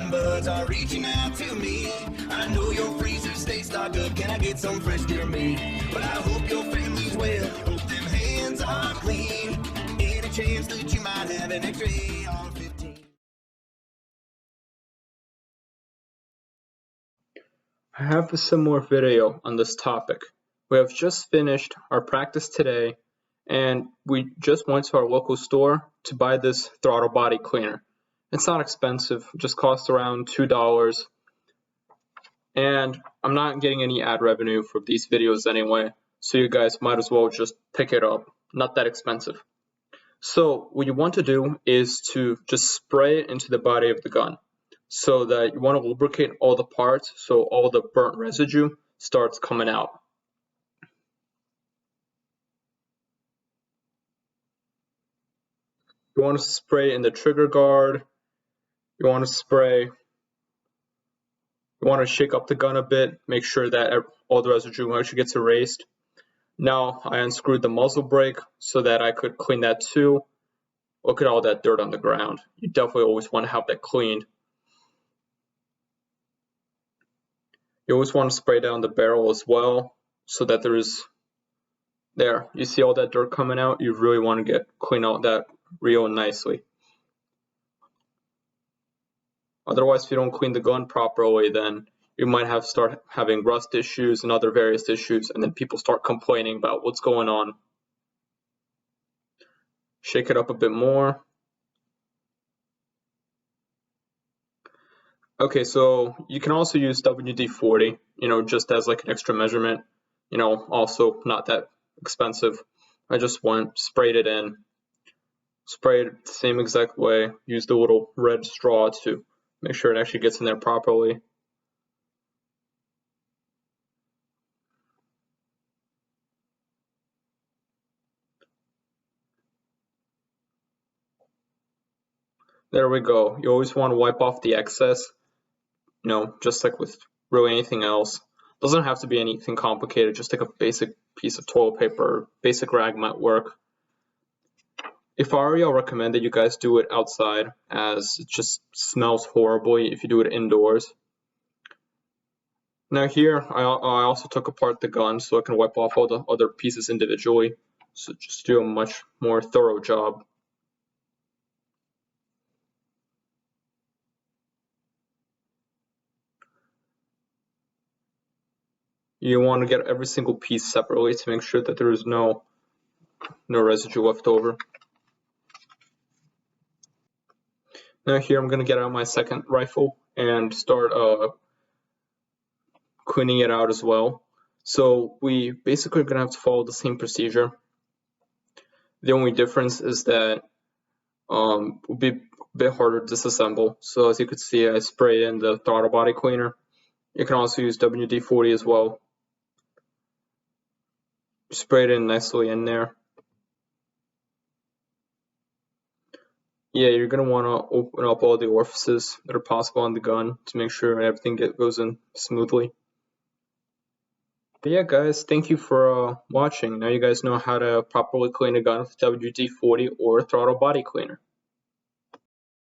Cotton buds are reaching out to me. I know your freezer stays stocked up. Can I get some fresh deer meat? But I hope your family's well. Hope them hands are clean. Any chance that you might have an extra AR-15? I have a similar video on this topic. We have just finished our practice today, and we just went to our local store to buy this throttle body cleaner. It's not expensive, it just costs around $2, and I'm not getting any ad revenue for these videos anyway, so you guys might as well just pick it up. Not that expensive. So what you want to do is to just spray it into the body of the gun, so that you want to lubricate all the parts so all the burnt residue starts coming out. You want to spray in the trigger guard. You want to shake up the gun a bit, make sure that all the residue actually gets erased. Now I unscrewed the muzzle brake so that I could clean that too. Look at all that dirt on the ground. You definitely always want to have that cleaned. You always want to spray down the barrel as well, so that there, you see all that dirt coming out? You really want to clean out that real nicely. Otherwise, if you don't clean the gun properly, then you might start having rust issues and other various issues, and then people start complaining about what's going on. Shake it up a bit more. Okay, so you can also use WD-40, just as like an extra measurement, also not that expensive. I just sprayed it in, sprayed it the same exact way, used the little red straw to make sure it actually gets in there properly. There we go. You always want to wipe off the excess, just like with really anything else. Doesn't have to be anything complicated, just like a basic piece of toilet paper, basic rag might work. If I were you, I'll recommend that you guys do it outside, as it just smells horribly if you do it indoors. Now here, I also took apart the gun so I can wipe off all the other pieces individually, so just do a much more thorough job. You want to get every single piece separately to make sure that there is no residue left over. Now here I'm going to get out my second rifle and start cleaning it out as well. So we basically are going to have to follow the same procedure. The only difference is that it will be a bit harder to disassemble. So as you can see, I sprayed in the throttle body cleaner. You can also use WD-40 as well. Spray it in nicely in there. Yeah, you're going to want to open up all the orifices that are possible on the gun to make sure everything goes in smoothly. But yeah, guys, thank you for watching. Now you guys know how to properly clean a gun with WD-40 or a throttle body cleaner.